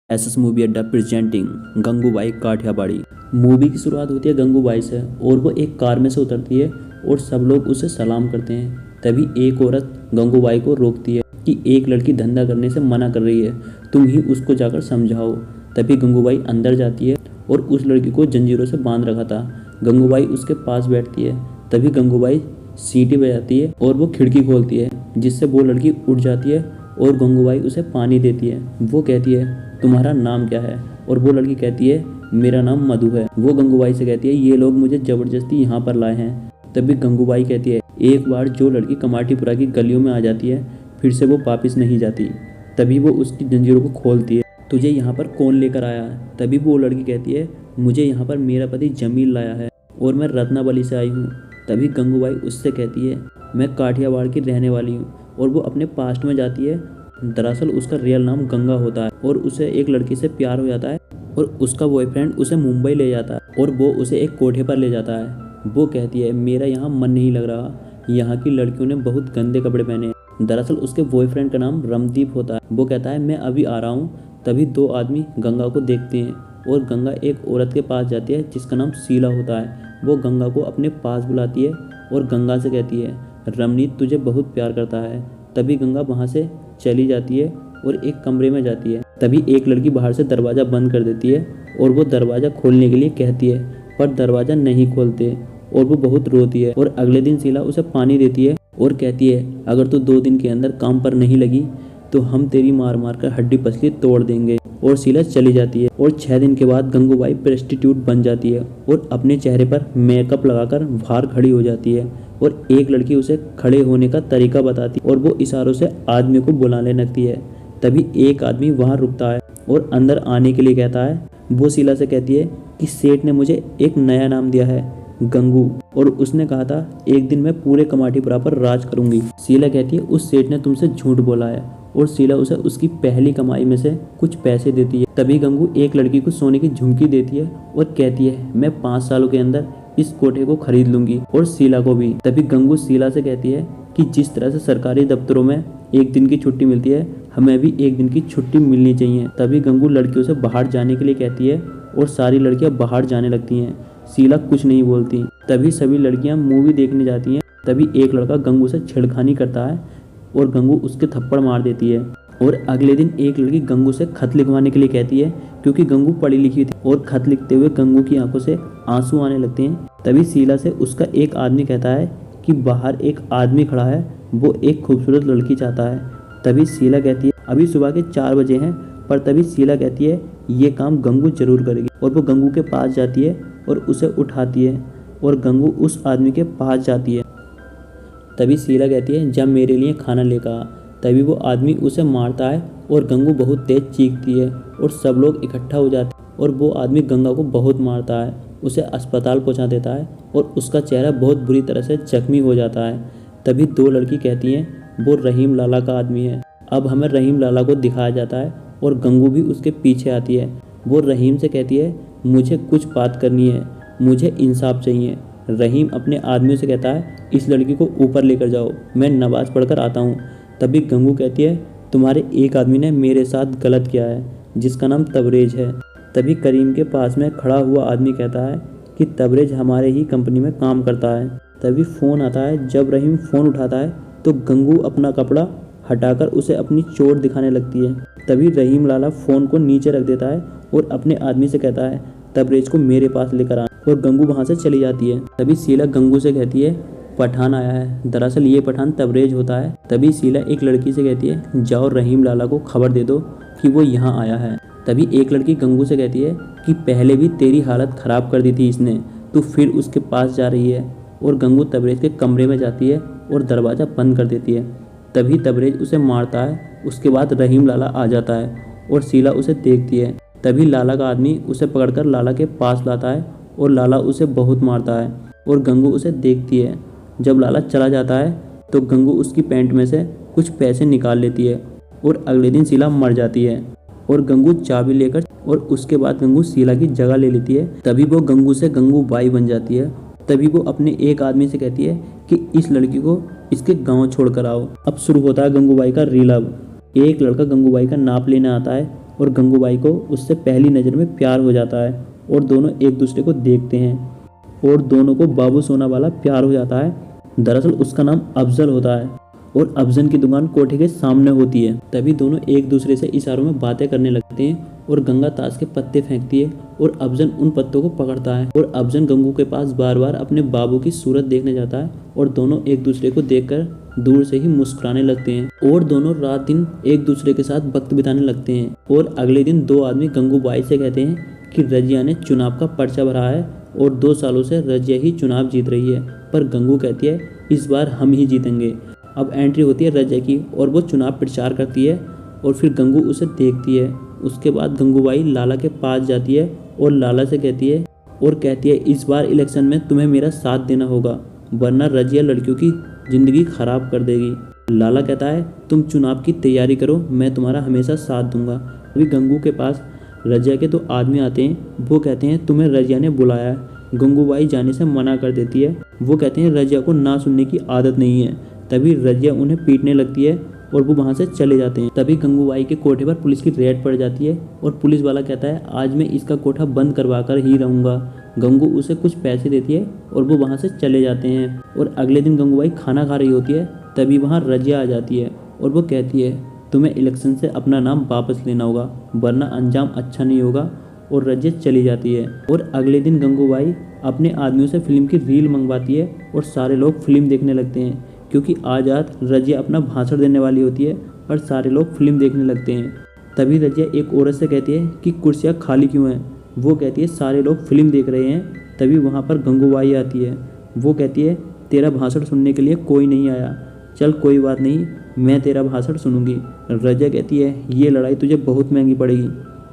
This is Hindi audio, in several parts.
एसएस मूवी अड्डा प्रेजेंटिंग गंगूबाई काठियावाड़ी। मूवी की शुरुआत होती है गंगूबाई से और वो एक कार में से उतरती है और सब लोग उसे सलाम करते हैं। तभी एक औरत गंगूबाई को रोकती है कि एक लड़की धंधा करने से मना कर रही है, तुम ही उसको जाकर समझाओ। तभी गंगूबाई अंदर जाती है और उस लड़की को जंजीरों से बांध रखा था। गंगूबाई उसके पास बैठती है। तभी गंगूबाई सीटी बजाती है और वो खिड़की खोलती है, जिससे वो लड़की उठ जाती है और गंगूबाई उसे पानी देती है। वो कहती है, तुम्हारा नाम क्या है? और वो लड़की कहती है, मेरा नाम मधु है। वो गंगूबाई से कहती है, ये लोग मुझे ज़बरदस्ती यहाँ पर लाए हैं। तभी गंगूबाई कहती है, एक बार जो लड़की कमाटीपुरा की गलियों में आ जाती है फिर से वो वापस नहीं जाती। तभी वो उसकी जंजीरों को खोलती है, तुझे यहाँ पर कौन लेकर आया है? तभी वो लड़की कहती है, मुझे यहाँ पर मेरा पति जमील लाया है और मैं रत्नावली से आई हूँ। तभी गंगूबाई उससे कहती है, मैं काठियावाड़ की रहने वाली हूँ। और वो अपने पास्ट में जाती है। दरअसल उसका रियल नाम गंगा होता है और उसे एक लड़की से प्यार हो जाता है और उसका बॉयफ्रेंड उसे मुंबई ले जाता है और वो उसे एक कोठे पर ले जाता है। वो कहती है, मेरा यहाँ मन नहीं लग रहा, यहाँ की लड़कियों ने बहुत गंदे कपड़े पहने हैं। दरअसल उसके बॉयफ्रेंड का नाम रमदीप होता है। वो कहता है, मैं अभी आ रहा हूँ। तभी दो आदमी गंगा को देखते हैं और गंगा एक औरत के पास जाती है जिसका नाम शीला होता है। वो गंगा को अपने पास बुलाती है और गंगा से कहती है, रमनीत तुझे बहुत प्यार करता है। तभी गंगा वहाँ से चली जाती है और एक कमरे में जाती है। तभी एक लड़की बाहर से दरवाज़ा बंद कर देती है और वो दरवाज़ा खोलने के लिए कहती है, पर दरवाज़ा नहीं खोलते और वो बहुत रोती है। और अगले दिन शीला उसे पानी देती है और कहती है, अगर तू 2 दिन के अंदर काम पर नहीं लगी तो हम तेरी मार मार कर हड्डी पसली तोड़ देंगे। और शीला चली जाती है और 6 दिन के बाद गंगूबाई प्रोस्टिट्यूट बन जाती है और अपने चेहरे पर मेकअप लगाकर बाहर खड़ी हो जाती है और एक लड़की उसे खड़े होने का तरीका बताती है और वो इशारों से आदमी को बुलाने लगती है। तभी एक आदमी वहाँ रुकता है और अंदर आने के लिए कहता है। वो शीला से कहती है कि सेठ ने मुझे एक नया नाम दिया है, गंगू, और उसने कहा था एक दिन मैं पूरे कमाटीपुरा पर राज करूंगी। शीला कहती है, उस सेठ ने तुमसे झूठ बोला है। और शीला उसे उसकी पहली कमाई में से कुछ पैसे देती है। तभी गंगू एक लड़की को सोने की झुमकी देती है और कहती है, मैं 5 सालों के अंदर इस कोठे को खरीद लूंगी और शीला को भी। तभी गंगू शीला से कहती है कि जिस तरह से सरकारी दफ्तरों में एक दिन की छुट्टी मिलती है, हमें भी एक दिन की छुट्टी मिलनी चाहिए। तभी गंगू लड़कियों से बाहर जाने के लिए कहती है और सारी लड़कियां बाहर जाने लगती हैं। शीला कुछ नहीं बोलती। तभी सभी लड़कियां मूवी देखने जाती हैं। तभी एक लड़का गंगू से छेड़खानी करता है और गंगू उसके थप्पड़ मार देती है। और अगले दिन एक लड़की गंगू से खत लिखवाने के लिए कहती है, क्योंकि गंगू पढ़ी लिखी थी और खत लिखते हुए गंगू की आंखों से आंसू आने लगते हैं। तभी शीला से उसका एक आदमी कहता है कि बाहर एक आदमी खड़ा है, वो एक खूबसूरत लड़की चाहता है। तभी शीला कहती है, अभी सुबह के 4 बजे हैं। पर तभी शीला कहती है, ये काम गंगू जरूर करेगी। और वो गंगू के पास जाती है और उसे उठाती है और गंगू उस आदमी के पास जाती है। तभी शीला कहती है, जब मेरे लिए खाना लेकर आ। तभी वो आदमी उसे मारता है और गंगू बहुत तेज चीखती है और सब लोग इकट्ठा हो जाते हैं और वो आदमी गंगा को बहुत मारता है, उसे अस्पताल पहुंचा देता है और उसका चेहरा बहुत बुरी तरह से जख्मी हो जाता है। तभी 2 लड़की कहती हैं, वो रहीम लाला का आदमी है। अब हमें रहीम लाला को दिखाया जाता है और गंगू भी उसके पीछे आती है। वो रहीम से कहती है, मुझे कुछ बात करनी है, मुझे इंसाफ चाहिए। रहीम अपने आदमियों से कहता है, इस लड़की को ऊपर लेकर जाओ, मैं नमाज पढ़कर आता हूँ। तभी गंगू कहती है, तुम्हारे एक आदमी ने मेरे साथ गलत किया है, जिसका नाम तबरेज है। तभी करीम के पास में खड़ा हुआ आदमी कहता है कि तबरेज हमारे ही कंपनी में काम करता है। तभी फ़ोन आता है। जब रहीम फ़ोन उठाता है तो गंगू अपना कपड़ा हटाकर उसे अपनी चोट दिखाने लगती है। तभी रहीम लाला फ़ोन को नीचे रख देता है और अपने आदमी से कहता है, तबरेज को मेरे पास लेकर आ। और गंगू वहाँ से चली जाती है। तभी शीला गंगू से कहती है, पठान आया है। दरअसल ये पठान तबरेज होता है। तभी शीला एक लड़की से कहती है, जाओ रहीम लाला को खबर दे दो कि वो यहाँ आया है। तभी एक लड़की गंगू से कहती है कि पहले भी तेरी हालत ख़राब कर दी थी इसने, तो फिर उसके पास जा रही है। और गंगू तबरेज के कमरे में जाती है और दरवाज़ा बंद कर देती है। तभी तबरेज उसे मारता है। उसके बाद रहीम लाला आ जाता है और शीला उसे देखती है। तभी लाला का आदमी उसे पकड़कर लाला के पास लाता है और लाला उसे बहुत मारता है और गंगू उसे देखती है। जब लाला चला जाता है तो गंगू उसकी पैंट में से कुछ पैसे निकाल लेती है और अगले दिन शीला मर जाती है और गंगू चाबी लेकर और उसके बाद गंगू शीला की जगह ले लेती है। तभी वो गंगू से गंगूबाई बन जाती है। तभी वो अपने एक आदमी से कहती है कि इस लड़की को इसके गांव छोड़ कर आओ। अब शुरू होता है गंगूबाई का रीलव। एक लड़का गंगूबाई का नाप लेने आता है और गंगूबाई को उससे पहली नज़र में प्यार हो जाता है और दोनों एक दूसरे को देखते हैं और दोनों को बाबू सोना वाला प्यार हो जाता है। दरअसल उसका नाम अफजल होता है और अफजल की दुकान कोठे के सामने होती है। तभी दोनों एक दूसरे से इशारों में बातें करने लगते हैं और गंगा ताश के पत्ते फेंकती है और अफजल उन पत्तों को पकड़ता है और अफजल गंगू के पास बार बार अपने बाबू की सूरत देखने जाता है और दोनों एक दूसरे को देखकर दूर से ही मुस्कुराने लगते हैं और दोनों रात दिन एक दूसरे के साथ वक्त बिताने लगते हैं। और अगले दिन दो आदमी गंगूबाई से कहते हैं कि रजिया ने चुनाव का पर्चा भरा है और 2 सालों से रजिया ही चुनाव जीत रही है, पर गंगू कहती है इस बार हम ही जीतेंगे। अब एंट्री होती है रजिया की और वो चुनाव प्रचार करती है और फिर गंगू उसे देखती है। उसके बाद गंगूबाई लाला के पास जाती है और लाला से कहती है इस बार इलेक्शन में तुम्हें मेरा साथ देना होगा, वरना रजिया लड़कियों की ज़िंदगी खराब कर देगी। लाला कहता है तुम चुनाव की तैयारी करो, मैं तुम्हारा हमेशा साथ दूंगा। अभी गंगू के पास रजिया के 2 आदमी आते हैं। वो कहते हैं तुम्हें रजिया ने बुलाया है। गंगूबाई जाने से मना कर देती है। वो कहते हैं रजिया को ना सुनने की आदत नहीं है। तभी रजिया उन्हें पीटने लगती है और वो वहाँ से चले जाते हैं। तभी गंगूबाई के कोठे पर पुलिस की रेड पड़ जाती है और पुलिस वाला कहता है आज मैं इसका कोठा बंद करवा कर ही रहूँगा। गंगू उसे कुछ पैसे देती है और वो वहाँ से चले जाते हैं। और अगले दिन गंगूबाई खाना खा रही होती है, तभी वहाँ रजिया आ जाती है और वो कहती है तुम्हें इलेक्शन से अपना नाम वापस लेना होगा, वरना अंजाम अच्छा नहीं होगा। और रजिया चली जाती है। और अगले दिन गंगूबाई अपने आदमियों से फिल्म की रील मंगवाती है और सारे लोग फिल्म देखने लगते हैं, क्योंकि आज रात रजिया अपना भाषण देने वाली होती है और सारे लोग फिल्म देखने लगते हैं। तभी रजिया एक औरत से कहती है कि कुर्सियाँ खाली क्यों हैं। वो कहती है सारे लोग फिल्म देख रहे हैं। तभी वहाँ पर गंगूबाई आती है। वो कहती है तेरा भाषण सुनने के लिए कोई नहीं आया, चल कोई बात नहीं, मैं तेरा भाषण सुनूंगी। रजिया कहती है ये लड़ाई तुझे बहुत महंगी पड़ेगी।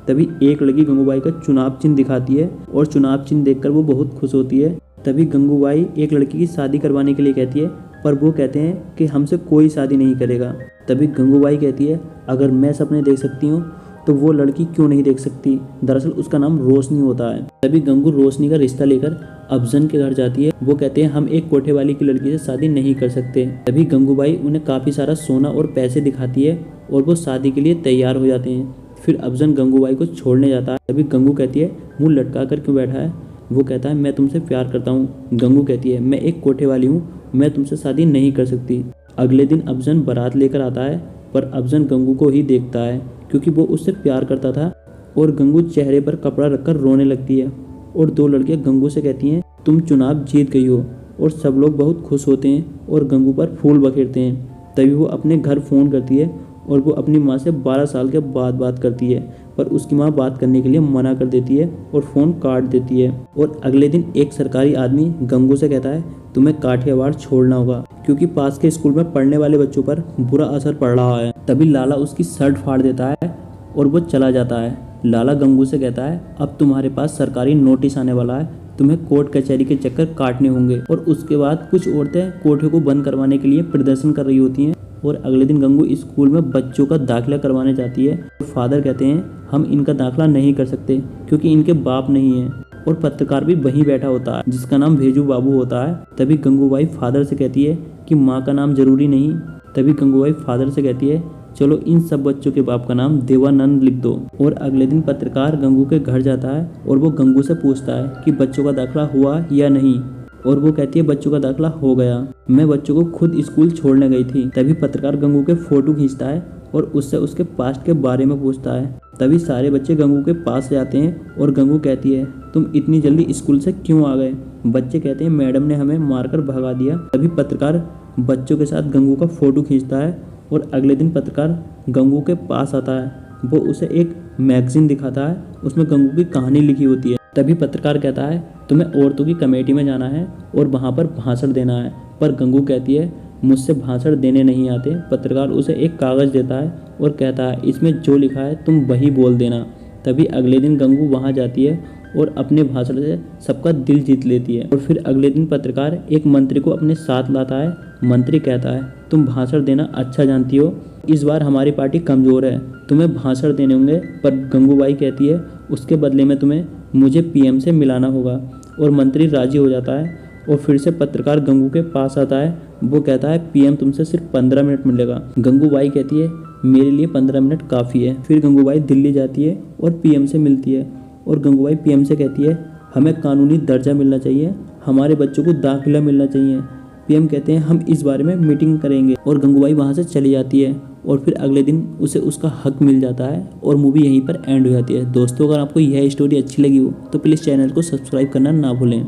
तभी एक लड़की गंगूबाई का चुनाव चिन्ह दिखाती है और चुनाव चिन्ह देखकर वो बहुत खुश होती है। तभी गंगूबाई एक लड़की की शादी करवाने के लिए कहती है, पर वो कहते हैं कि हमसे कोई शादी नहीं करेगा। तभी गंगूबाई कहती है अगर मैं सपने देख सकती हूँ तो वो लड़की क्यों नहीं देख सकती। दरअसल उसका नाम रोशनी होता है। तभी गंगू रोशनी का रिश्ता लेकर अफजल के घर जाती है। वो कहते हैं हम एक कोठे वाली की लड़की से शादी नहीं कर सकते। तभी गंगूबाई उन्हें काफ़ी सारा सोना और पैसे दिखाती है और वो शादी के लिए तैयार हो जाते हैं। फिर अफजल गंगूबाई को छोड़ने जाता है। तभी गंगू कहती है मुँह लटका कर क्यों बैठा है। वो कहता है मैं तुमसे प्यार करता हूँ। गंगू कहती है मैं एक कोठे वाली हूँ, मैं तुमसे शादी नहीं कर सकती। अगले दिन अफजल बारात लेकर आता है, पर अफजल गंगू को ही देखता है क्योंकि वो उससे प्यार करता था। और गंगू चेहरे पर कपड़ा रखकर रोने लगती है और 2 लड़कियां गंगू से कहती हैं तुम चुनाव जीत गई हो। और सब लोग बहुत खुश होते हैं और गंगू पर फूल बखेरते हैं। तभी वो अपने घर फ़ोन करती है और वो अपनी माँ से 12 साल के बाद बात करती है, पर उसकी माँ बात करने के लिए मना कर देती है और फ़ोन काट देती है। और अगले दिन एक सरकारी आदमी गंगू से कहता है तुम्हें काठियावाड़ छोड़ना होगा, क्योंकि पास के स्कूल में पढ़ने वाले बच्चों पर बुरा असर पड़ रहा है। तभी लाला उसकी शर्ट फाड़ देता है और वो चला जाता है। लाला गंगू से कहता है अब तुम्हारे पास सरकारी नोटिस आने वाला है, तुम्हें कोर्ट कचहरी के चक्कर काटने होंगे। और उसके बाद कुछ औरतें कोठे को बंद करवाने के लिए प्रदर्शन कर रही होती हैं। और अगले दिन गंगू स्कूल में बच्चों का दाखिला करवाने जाती है। फादर कहते हैं हम इनका दाखिला नहीं कर सकते क्योंकि इनके बाप नहीं है। और पत्रकार भी वहीं बैठा होता है जिसका नाम भेजू बाबू होता है। तभी गंगूबाई फादर से कहती है कि माँ का नाम जरूरी नहीं। तभी गंगूबाई फादर से कहती है चलो इन सब बच्चों के बाप का नाम देवानंद लिख दो। और अगले दिन पत्रकार गंगू के घर जाता है और वो गंगू से पूछता है कि बच्चों का दाखिला हुआ या नहीं। और वो कहती है बच्चों का दाखिला हो गया, मैं बच्चों को खुद स्कूल छोड़ने गई थी। तभी पत्रकार गंगू के फोटो खींचता है और उससे उसके पास्ट के बारे में पूछता है। तभी सारे बच्चे गंगू के पास जाते हैं और गंगू कहती है तुम इतनी जल्दी स्कूल से क्यों आ गए। बच्चे कहते हैं मैडम ने हमें मारकर भगा दिया। तभी पत्रकार बच्चों के साथ गंगू का फोटो खींचता है और अगले दिन पत्रकार गंगू के पास आता है। वो उसे एक मैगजीन दिखाता है, उसमें गंगू की कहानी लिखी होती है। तभी पत्रकार कहता है तुम्हें औरतों की कमेटी में जाना है और वहाँ पर भाषण देना है। पर गंगू कहती है मुझसे भाषण देने नहीं आते। पत्रकार उसे एक कागज़ देता है और कहता है इसमें जो लिखा है तुम वही बोल देना। तभी अगले दिन गंगू वहाँ जाती है और अपने भाषण से सबका दिल जीत लेती है। और फिर अगले दिन पत्रकार एक मंत्री को अपने साथ लाता है। मंत्री कहता है तुम भाषण देना अच्छा जानती हो, इस बार हमारी पार्टी कमज़ोर है, तुम्हें भाषण देने होंगे। पर गंगूबाई कहती है उसके बदले में तुम्हें मुझे पीएम से मिलाना होगा। और मंत्री राजी हो जाता है और फिर से पत्रकार गंगू के पास आता है। वो कहता है पीएम तुमसे सिर्फ 15 मिनट मिलेगा। गंगूबाई कहती है मेरे लिए 15 मिनट काफ़ी है। फिर गंगूबाई दिल्ली जाती है और पीएम से मिलती है और गंगूबाई पीएम से कहती है हमें कानूनी दर्जा मिलना चाहिए, हमारे बच्चों को दाखिला मिलना चाहिए। पीएम कहते हैं हम इस बारे में मीटिंग करेंगे और गंगूबाई वहाँ से चली जाती है और फिर अगले दिन उसे उसका हक मिल जाता है और मूवी यहीं पर एंड हो जाती है। दोस्तों, अगर आपको यह स्टोरी अच्छी लगी हो तो प्लीज़ चैनल को सब्सक्राइब करना ना भूलें।